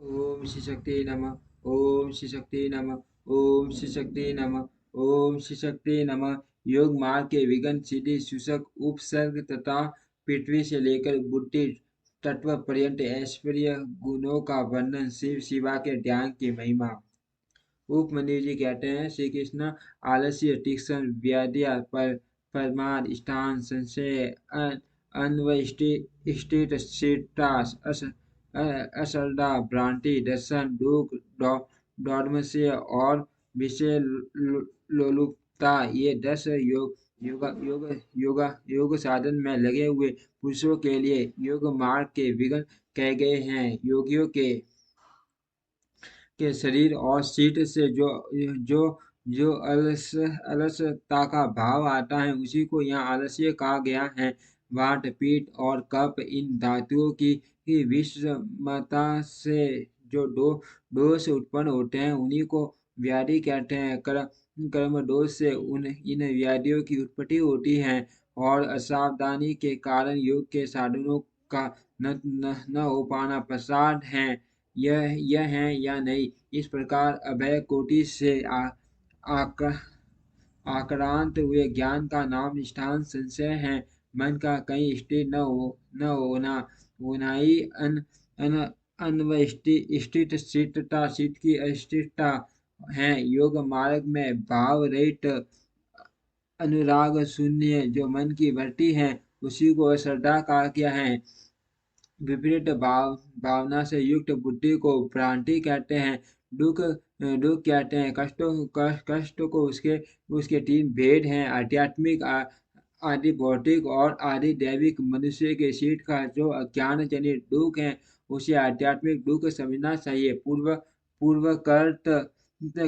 ओम श्री शक्ति नमः। ओम श्री शक्ति नमः। ओम श्री शक्ति नमः। ओम श्री शक्ति नमः। योग मार्ग के विघ्न सीधी शुष्क उपसर्ग तथा पृथ्वी से लेकर बुद्धि तत्व पर्यंत ऐश्वर्य गुणों का वर्णन शिव शिवा के ध्यान की महिमा। उपमन्यु जी कहते हैं श्री कृष्ण आलस्य तीक्ष्ण व्याधिया पर परमार स्थान संशय अन्वष्टि असरदा भ्रांति दर्शन दुख दौर्मस्य और विषय लोलुपता ये 10 योग साधन में लगे हुए पुरुषों के लिए योग मार्ग के विघ्न कहे गए हैं। योगियों के शरीर और सीट से जो जो अलसता का भाव आता है उसी को यहाँ आलस्य कहा गया है। वात पीठ और कफ इन धातुओं की विषमता से जो दोष उत्पन्न होते हैं उन्हीं को व्याधि कहते हैं। कर्म दोष से इन व्याधियों की उत्पत्ति होती है और असावधानी के कारण योग के साधनों का न हो पाना प्रसाद है। यह है या नहीं, इस प्रकार अभय कोटि से आक, आक्रांत हुए ज्ञान का नाम निष्ठान संशय है। मन का कहीं स्थिर न होना होना ही अन अनवस्थित स्थिरता चित्त की अस्थिरता है। योग मार्ग में भाव रहित अनुराग शून्य जो मन की वृत्ति है उसी को श्रद्धा कहा गया है। विपरीत भावना से युक्त बुद्धि को भ्रांति कहते हैं। दुख दुख कहते हैं। कष्ट को उसके तीन भेद हैं, आध्यात्मिक आदि भौतिक और आदि दैविक। मनुष्य के शीत का जो अज्ञान जनित दुख है उसे आध्यात्मिक दुख समझना चाहिए। पूर्वकृत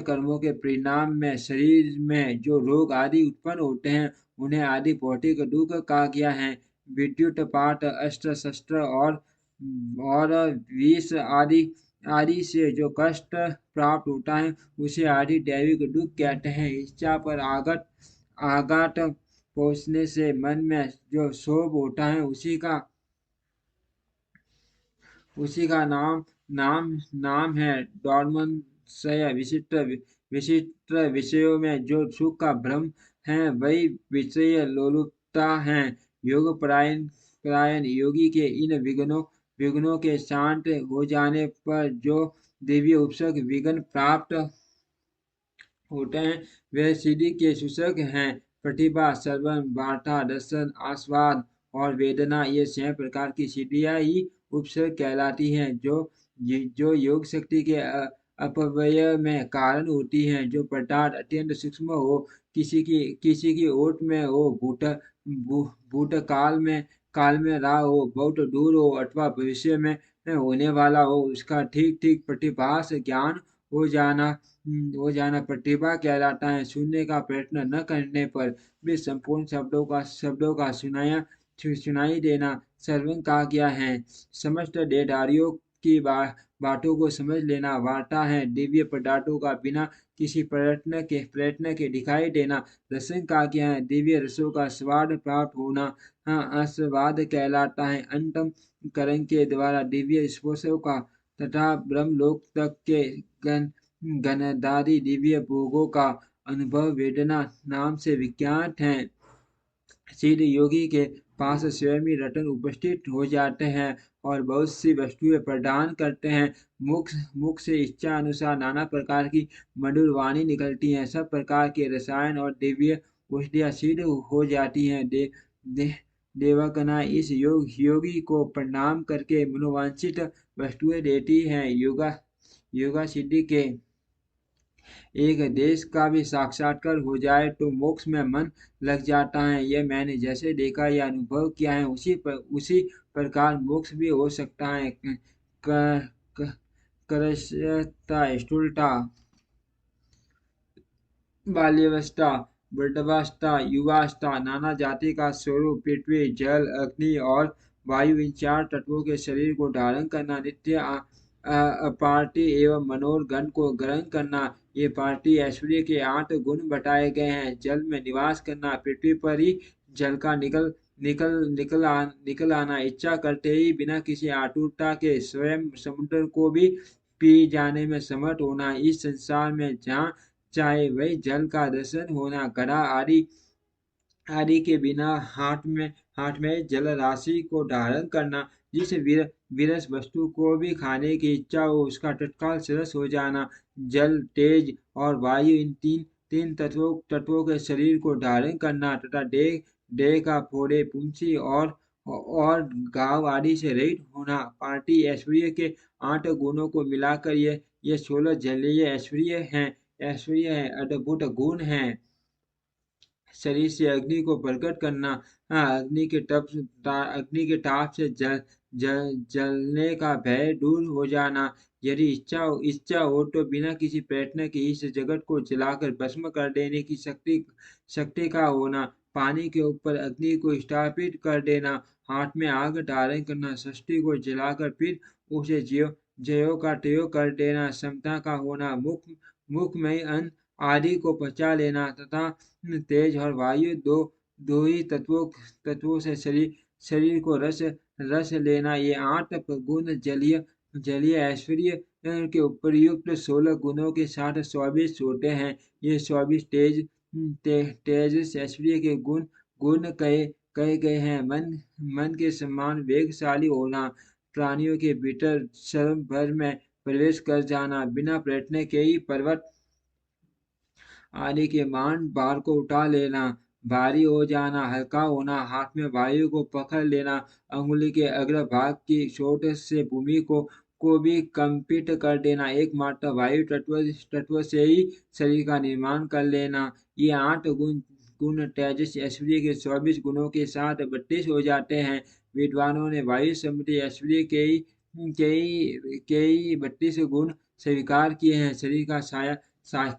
कर्मों के परिणाम में शरीर में जो रोग आदि उत्पन्न होते हैं उन्हें आदि भौतिक दुख कहा गया है। विद्युत पात अस्त्र शस्त्र और विष आदि आदि से जो कष्ट प्राप्त होता है उसे आदि दैविक दुख कहते हैं। इच्छा पर आघात पहुंचने से मन में जो क्षोभ होता है उसी का नाम है डोरमनसय। विचित्र विषयों में जो सुख का भ्रम है वही विषय लोलुपता है। योग परायण योगी के इन विघ्नों के शांत हो जाने पर जो दिव्य उपसक विघ्न प्राप्त होते हैं वे सिद्धि के सूचक हैं। प्रतिभा श्रवण वार्ता दर्शन आस्वाद और वेदना ये 6 प्रकार की सिद्धियां ही उपसर्ग कहलाती हैं जो योग शक्ति के अपव्यय में कारण होती हैं। जो पदार्थ अत्यंत सूक्ष्म हो किसी की ओट में हो काल में रहा हो बहुत दूर हो अथवा भविष्य में होने वाला हो उसका ठीक ठीक प्रतिभास ज्ञान हो जाना प्रतिभा कहलाता है। सुनने का प्रयत्न न करने पर भी संपूर्ण शब्दों का सुनाई देना श्रवण कहा गया है। समस्त देहधारियों की बातों को समझ लेना वार्ता है। दिव्य पदार्थों का बिना किसी प्रयत्न के दिखाई देना रसन कहा गया है। दिव्य रसों का स्वाद प्राप्त होना आस्वाद कहलाता है। अंतम करण के द्वारा दिव्य स्पर्शों का तथा ब्रह्मलोक तक के गणदारी दिव्य भोगों का अनुभव वेदना नाम से विख्यात है। सिद्ध योगी के पास स्वयं ही रतन उपस्थित हो जाते हैं और बहुत सी वस्तुएं प्रदान करते हैं। मुख से इच्छा अनुसार नाना प्रकार की मधुर वाणी निकलती हैं। सब प्रकार के रसायन और दिव्य औषधियां सिद्ध हो जाती हैं। देवकना इस योगी को प्रणाम करके मनोवांछित वस्तुएं देती हैं। योगा सिद्धि के एक देश का भी साक्षात्कार हो जाए तो मोक्ष में मन लग जाता है। यह मैंने जैसे देखा या अनुभव किया है उसी प्रकार मोक्ष भी हो सकता है। करस्यता स्थूलता बाल्यावस्था वृद्धावस्था युवावस्था नाना जाति का स्वरूप पृथ्वी जल अग्नि और वायु इन 4 तत्वों के शरीर को धारण करना नित्य अपार्टी एवं मनोरगण को ग्रहण करना ये पार्टी ऐश्वर्य के 8 गुण बताए गए हैं। जल में निवास करना पृथ्वी पर ही जल का निकल आना इच्छा करते ही बिना किसी आतुरता के स्वयं समुद्र को भी पी जाने में समर्थ होना, इस संसार में जहाँ चाहे वही जल का दर्शन होना, घड़ा आदि के बिना हाथ में जल राशि को धारण करना, जिस विरस वस्तु को भी खाने की इच्छा हो उसका तत्काल सरस हो जाना, जल, तेज और वायु, इन तीन तीन तत्वों के शरीर को धारण करना तथा देह देह का फोड़े, पुंसी और घाव आदि से रहित होना। पार्टी ऐश्वर्य के 8 गुणों को मिलाकर ये 16 जलीय ऐश्वर्य है, अद्भुत गुण हैं। शरीर से अग्नि को प्रकट करना, अग्नि के ताप से जलने का भय दूर हो जाना, यदि इच्छा हो तो बिना किसी प्रयत्न के इस जगत को जलाकर भस्म कर देने की शक्ति का होना, पानी के ऊपर अग्नि को स्थापित कर देना, हाथ में आग धारण करना, सृष्टि को जलाकर फिर उसे ज्यों का त्यों कर देना, समता का होना, मुख में अन्न आदि को पचा लेना तथा तेज और वायु दो ही तत्वों से शरीर को रस लेना, ये 8 गुण जलीय ऐश्वर्य के उपयुक्त 16 गुणों के साथ 24 होते हैं। ये 24 तेजस ऐश्वर्य के गुण कहे गए हैं। मन के समान वेगशाली होना, प्राणियों के भीतर क्षण भर में प्रवेश कर जाना, बिना प्रयत्न के ही पर्वत आदि के मान भार को उठा लेना, भारी हो जाना, हल्का होना, हाथ में वायु को पकड़ लेना, अंगुली के अग्रभाग की चोट से भूमि को भी कंपित कर देना, एकमात्र वायु तत्व से ही शरीर का निर्माण कर लेना। ये 8 गुण तेजस ऐश्वर्य के 24 गुणों के साथ 32 हो जाते हैं। विद्वानों ने वायु संबंधी ऐश्वर्य के ही 32 गुण स्वीकार किए हैं।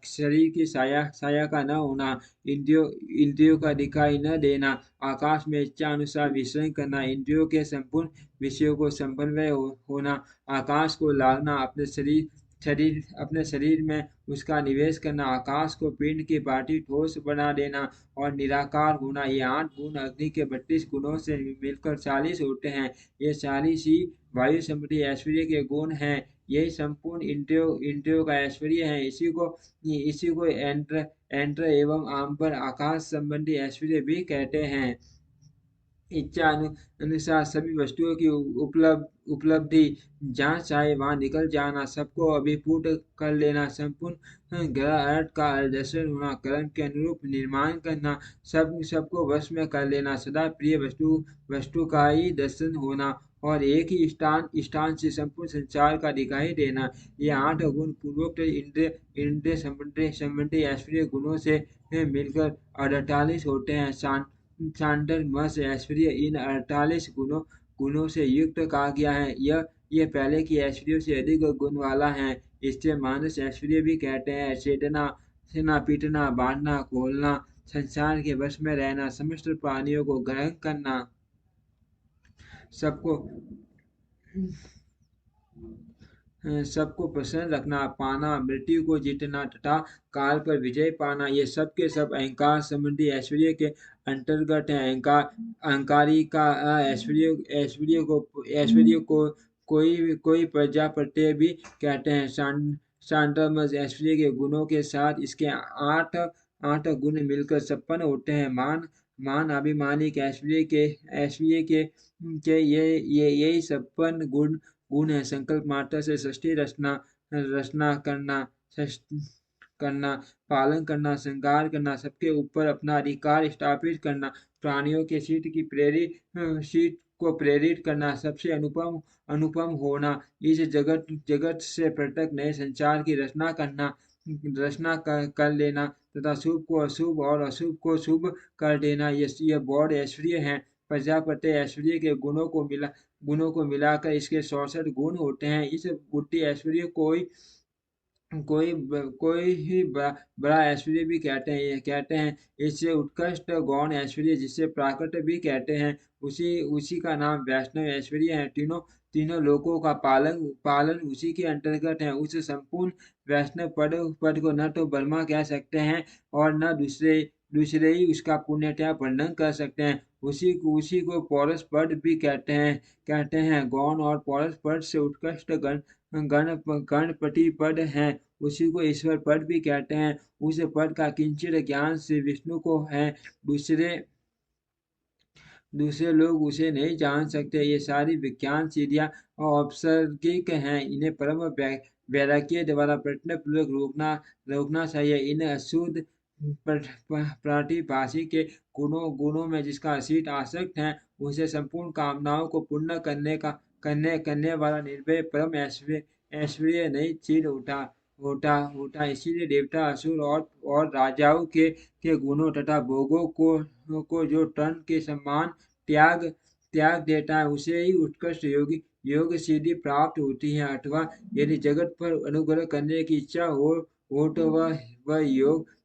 शरीर की साया का न होना, इंद्रियों का दिखाई न देना, आकाश में इच्छा अनुसार विचरण करना, इंद्रियों के संपूर्ण विषयों को समन्वय होना, आकाश को लागना, अपने शरीर में उसका निवेश करना, आकाश को पिंड की भांति ठोस बना देना और निराकार होना, ये 8 गुण अग्नि के 32 गुणों से मिलकर 40 होते हैं। ये 40 ही वायु संबंधी ऐश्वर्य के गुण हैं। यही संपूर्ण इंद्रियों का ऐश्वर्य है। इसी को एंत्र एवं आम्बर आकाश संबंधी ऐश्वर्य भी कहते हैं। इच्छा अनुसार सभी वस्तुओं की उपलब्धि, जहाँ चाहे वहाँ निकल जाना, सबको अभिभूत कर लेना, संपूर्ण ग्रह अर्थ का दर्शन होना, कर्म के अनुरूप निर्माण करना, सबको वश में कर लेना, सदा प्रिय वस्तु का ही दर्शन होना और एक ही स्थान से संपूर्ण संसार का दिखाई देना। ये 8 गुण पूर्वोक्त इंद्रिय संबंधी ऐश्वर्य गुणों से मिलकर 48 होते हैं। चांद्रमस ऐश्वर्य इन 48 गुणों से युक्त कहा गया है। यह पहले की ऐश्वर्यों से अधिक गुण वाला है। इससे मानस ऐश्वर्य भी कहते हैं। चेतना, पीटना, बांधना, खोलना, संसार के वश में रहना, समस्त प्राणियों को ग्रहण करना, सबको प्रसन्न रखना, पाना, मृत्यु को जीतना तथा काल पर विजय पाना, ये सब के सब अहंकार संबंधी ऐश्वर्य के अंतर्गत है। अहंकारी का ऐश्वर्य को कोई प्रजापत्य भी कहते हैं। सांडमस ऐश्वर्य के गुणों के साथ इसके 8 गुण मिलकर 56 होते हैं। मान अभिमानी के ऐश्वर्य के यही 56 गुण है। संकल्प मात्र से सृष्टि रचना करना, पालन करना, श्रृंगार करना, सबके ऊपर अपना अधिकार स्थापित करना, प्राणियों के शीत को प्रेरित करना, सबसे अनुपम होना, इस जगत से पृथक नए संसार की रचना कर लेना तथा शुभ को अशुभ और अशुभ को शुभ कर देना, यह बौद्ध ऐश्वर्य है। प्रजापति ऐश्वर्य के गुणों को मिलाकर इसके 64 गुण होते हैं। इस बुद्धि ऐश्वर्य कोई ही बड़ा ऐश्वर्य भी कहते हैं। इससे उत्कृष्ट गौण ऐश्वर्य जिसे प्राकृत भी कहते हैं, उसी का नाम वैष्णव ऐश्वर्य है। तीनों लोकों का पालन उसी के अंतर्गत है। उस संपूर्ण वैष्णव पद को न तो ब्रह्मा कह सकते हैं और न दूसरे ही उसका पूर्णतया वर्णन कर सकते हैं। उसी को पौरुष पद भी कहते हैं। गौण और पौरुष पद से उत्कृष्ट गणपति पद है। उसी को ईश्वर पद भी कहते हैं। उस पद का किंचित ज्ञान से विष्णु को है। दूसरे दूसरे लोग उसे नहीं जान सकते। ये सारी विज्ञान सिद्धियां औपसर्गिक हैं। इन्हें परम वैराग्य द्वारा प्रयत्नपूर्वक रोकना चाहिए। इन अशुद्ध प्रतिभाषी के गुणों में जिसका असीट आसक्त है, उसे संपूर्ण कामनाओं को पूर्ण करने वाला निर्भय परम ऐश्वर्य नहीं चीर उठा। इसीलिए देवता असुर और राजाओं के गुणों तथा भोगों को जो तन के समान त्याग त्याग देता है, उसे ही उत्कृष्ट योग सिद्धि प्राप्त होती है। अथवा यदि जगत पर अनुग्रह करने की इच्छा हो तो वह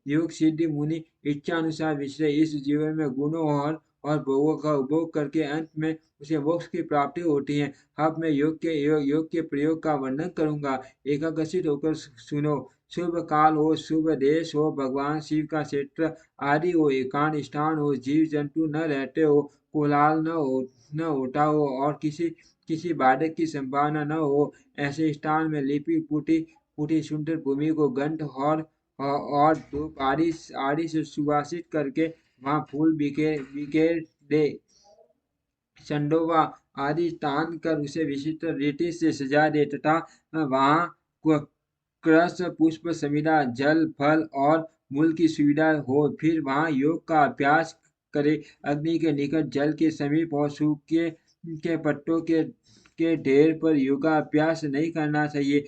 योग सिद्धि मुनि इच्छा अनुसार विचरे इस जीवन में गुणों और भोगों का उपभोग करके अंत में उसे मोक्ष की प्राप्ति होती है। अब मैं योग के प्रयोग का वर्णन करूंगा। एकाग्रचित होकर सुनो। शुभ काल हो, शुभ देश हो, भगवान शिव का क्षेत्र आदि हो, एकांत स्थान हो, जीव जंतु न रहते हो, कोलाहल न होता हो और किसी बाधक की संभावना न हो, ऐसे स्थान में लिपि पुटी सुंदर भूमि को गंध और धूप आदि से सुवासित करके वहां फूल बिखेर दे। चंडोवा आदि तान कर उसे विशिष्ट रीति से सजा दे तथा वहां क्रस पुष्प समिधा जल फल और मूल की सुविधा हो। फिर वहां योग का अभ्यास करे। अग्नि के निकट जल के समीप और सूखे के पत्तों के ढेर पर योगाभ्यास नहीं करना चाहिए।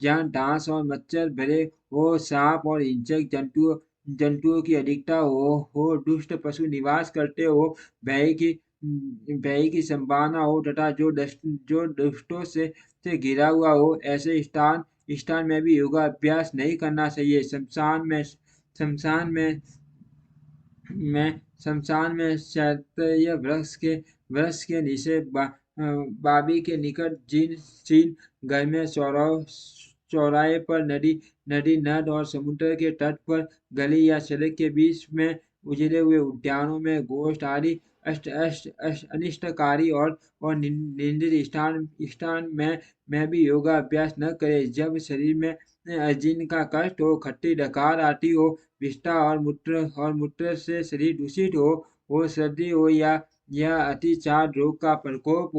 जहाँ डांस और मच्छर भरे हो, सांप और हिंसक जंतुओं की अधिकता हो, दुष्ट पशु निवास करते हो, भय की संभावना हो तथा जो दुष्टों से घिरा हुआ हो, ऐसे स्थान में भी योगाभ्यास नहीं करना चाहिए। शमशान में शैत्य वृक्ष के नीचे बाबी के निकट जिन घर में चौराहे पर नदी नद और समुद्र के तट पर गली या सड़क के बीच में उजड़े हुए उद्यानों में गोष्ठ आदि अनिष्टकारी और निंदित स्थान में भी योगाभ्यास न करे। जब शरीर में अजीर्ण का कष्ट हो, खट्टी डकार आती हो, विष्ठा और मूत्र से शरीर दूषित हो, सर्दी हो या अतिचार रोग का प्रकोप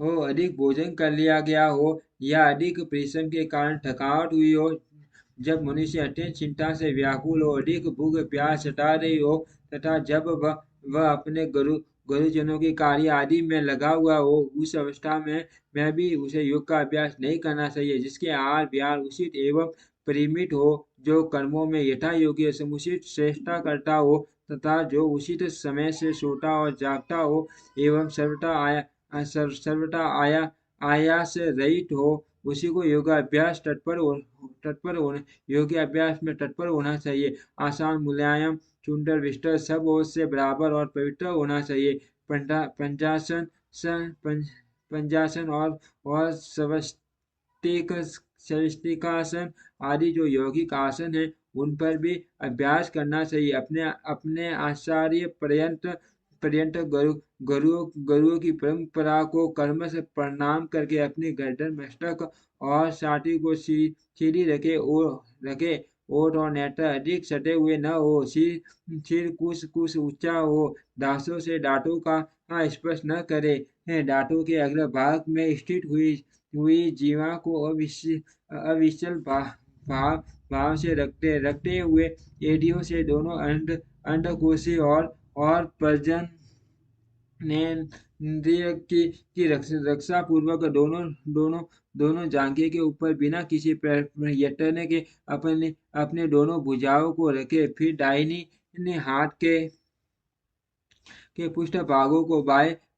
हो, अधिक भोजन कर लिया गया हो या अधिक परिश्रम के कारण थकावट हुई हो, जब मनुष्य अत्यंत चिंता से व्याकुल हो, अधिक भूख प्यास सता रही हो तथा जब वह अपने गुरुजनों के कार्य आदि में लगा हुआ हो, उस अवस्था में भी उसे योग का अभ्यास नहीं करना चाहिए। जिसके आहार विहार उचित एवं परिमित हो, जो कर्मों में यथा योग्य समुचित श्रेष्ठता करता हो तथा जो उचित समय से सोता और जागता हो एवं सर्वथा आयास रहित हो, उसी को योगाभ्यास तत्पर होना चाहिए। आसान मुलायम सुंदर विस्तर सब ओर से बराबर और पवित्र होना चाहिए। पंजासन और स्वस्तिकासन आदि जो यौगिक आसन है, उन पर भी अभ्यास करना चाहिए। अपने आचार्य पर्यंत गुरुओं की परंपरा को कर्म से प्रणाम करके अपनी गर्दन मस्तक और छाती को सीधी रखे ओठ और नेत्र अधिक सटे हुए न हो, सिर कुछ ऊंचा हो, दांतों से दांतों का स्पर्श न करे, दांतों के अग्र भाग में स्थित हुई जीवा को अविचल भाव से रखते हुए एड़ियों से दोनों अंडकोशी और प्रजन नेन्द्रिय की रक्षा पूर्वक दोनों जांघे के ऊपर बिना किसी प्रयत्न के अपने दोनों भुजाओं को रखे। फिर दाहिनी हाथ के पुष्ट भागों को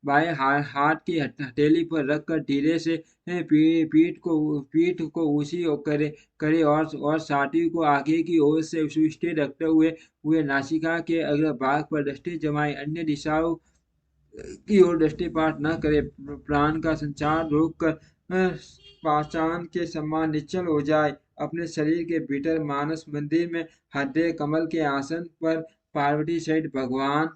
बाएं हाथ की हथेली पर रखकर धीरे से पीठ को ऊंची करे और छाती को आगे की ओर से सुस्थिर रखते हुए नासिका के अग्र भाग पर दृष्टि जमाए, अन्य दिशाओं की ओर दृष्टिपात न करे। प्राण का संचार रोक कर पाषाण के समान निश्चल हो जाए। अपने शरीर के भीतर मानस मंदिर में हृदय कमल के आसन पर पार्वती सहित भगवान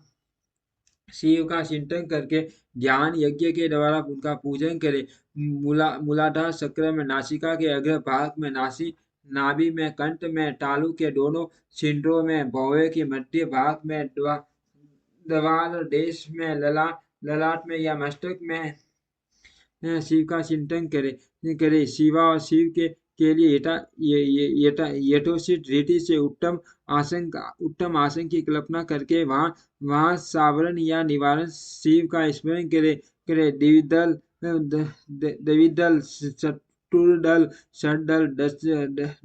शिव का चिंतन करके ज्ञान यज्ञ के द्वारा उनका पूजन करे। मूलाधार चक्र में नासिका के अग्र भाग में नाभि में कंठ में तालु के दोनों छिद्रों में भौवे के मध्य भाग में द्वार देश में ललाट में या मस्तक में शिव का चिंतन करे। शिवा और शिव के लिए यथोचित रीति से उत्तम आसन की कल्पना करके वहाँ सावरण या निवारण शिव का स्मरण करे। द्विदल चतुर्दल षटदल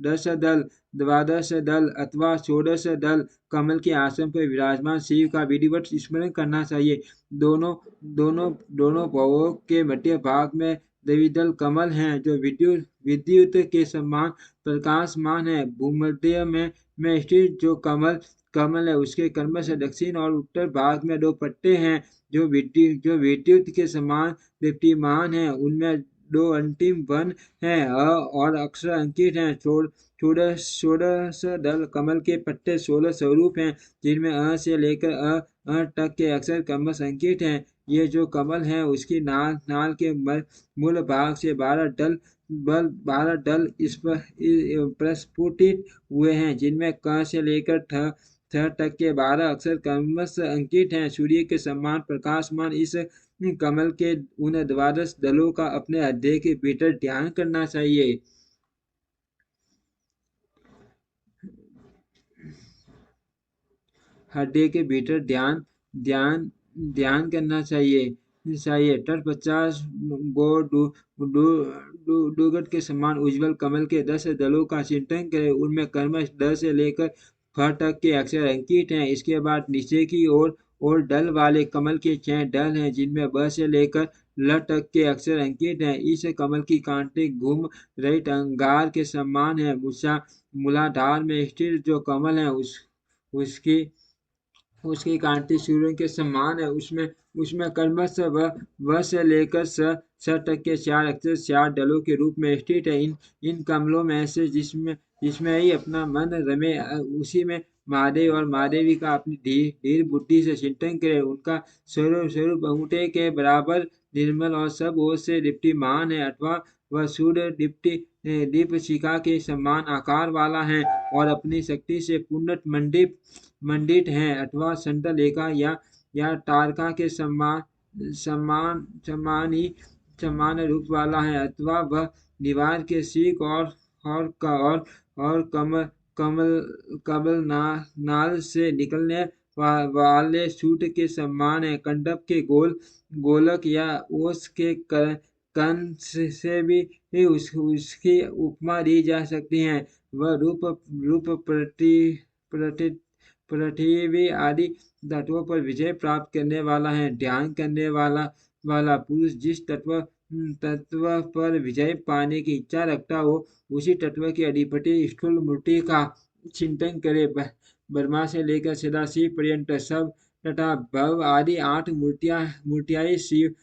दश दल द्वादश दल अथवा षोडश दल कमल के आसन पर विराजमान शिव का विधिवत स्मरण करना चाहिए। दोनों भवों के मध्य भाग में द्विदल कमल हैं जो विद्युत के समान प्रकाशमान है। भूमध्य में स्थित जो कमल है उसके कर्म से दक्षिण और उत्तर भाग में दो पट्टे हैं जो विद्युत के समान दीप्तिमान है। उनमें दो अंतिम वन हैं और अक्षर अंकित हैं। षोडश दल कमल के पट्टे 16 स्वरूप हैं जिनमें अ से लेकर अ तक के अक्षर क्रमश अंकित हैं। ये जो कमल है उसकी नाल के मूल भाग से 12 दल इस पर प्रस्फुटित हुए हैं जिनमें क से लेकर थ तक के 12 अक्षर क्रमश अंकित हैं। सूर्य के समान प्रकाशमान इस कमल के उन 12 दलों का अपने हृदय के भीतर ध्यान करना चाहिए। हृदय के भीतर ध्यान करना चाहिए। तत्पश्चात दुर्गट के समान उज्ज्वल कमल के 10 दलों का चिंतन करें। उनमें कर्मश द से लेकर फ तक के अक्षर अंकित हैं। इसके बाद नीचे की ओर दल वाले कमल के 6 दल हैं जिनमें ब से लेकर ल तक के अक्षर अंकित हैं। इस कमल की कांटें घूम रहित अंगार के समान है। मूलाधार में स्थित जो कमल है उसकी कांति सूर्य के समान है। उसमें कर्मश व से लेकर स तक के 4 अक्षर 4 दलों के रूप में स्थित है। इन कमलों में से जिसमें ही अपना मन रमे उसी में महादेव और महादेवी का अपनी धीर बुद्धि से चिंतन करे। उनका स्वरूप अंगूठे के बराबर निर्मल और सब ओर से दीप्तिमान है अथवा वह सूर्य दीप शिखा के समान आकार वाला है और अपनी शक्ति से पूर्ण मंडित है अथवा संतलेखा या तारका के समान रूप वाला है अथवा वह दीवार के सीख और कमल नाल से निकलने वाले सूट के समान है। कंडप के गोलक या ओस के कण से भी उसकी उपमा दी जा सकती है। वह रूप पृथ्वी आदि तत्वों पर विजय प्राप्त करने वाला है। ध्यान करने वाला पुरुष जिस तत्व पर विजय पाने की इच्छा रखता हो उसी तत्व की अधिपति स्थूल मूर्ति का चिंतन करे। ब्रह्मा से लेकर सदाशिव पर्यंत सब तथा भव आदि 8 मूर्तियां शिव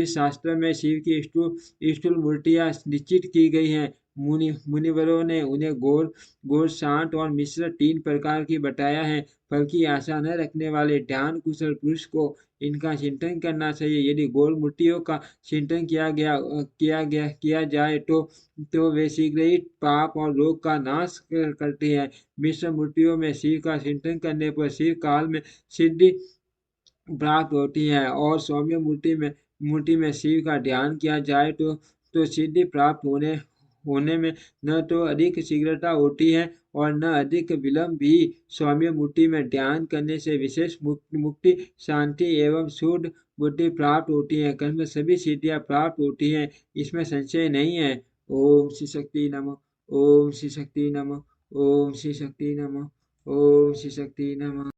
शास्त्र में शिव की स्थूल मूर्तियां निश्चित की गई हैं। मुनिवरों ने उन्हें गौर शांत और मिश्र 3 प्रकार की बताया है। फल की आशा न रखने वाले ध्यान कुशल पुरुष को इनका चिंतन करना चाहिए। यदि गौर मूर्तियों का चिंतन किया जाए तो वे शीघ्र ही पाप और रोग का नाश करती है। मिश्र मूर्तियों में शिव का चिंतन करने पर शिव काल में सिद्धि प्राप्त होती है और सौम्य मूर्ति में शिव का ध्यान किया जाए तो सिद्धि प्राप्त होने में न तो अधिक शीघ्रता होती है और न अधिक विलंब भी। सौम्य मूर्ति में ध्यान करने से विशेष मुक्ति शांति एवं शुद्ध बुद्धि प्राप्त होती है। कर्म सभी सिद्धियां प्राप्त होती हैं, इसमें संशय नहीं है। ओम श्री शक्ति नमः। ओम श्री शक्ति नमः। ओम श्री शक्ति नमः। ओम श्री शक्ति नमः।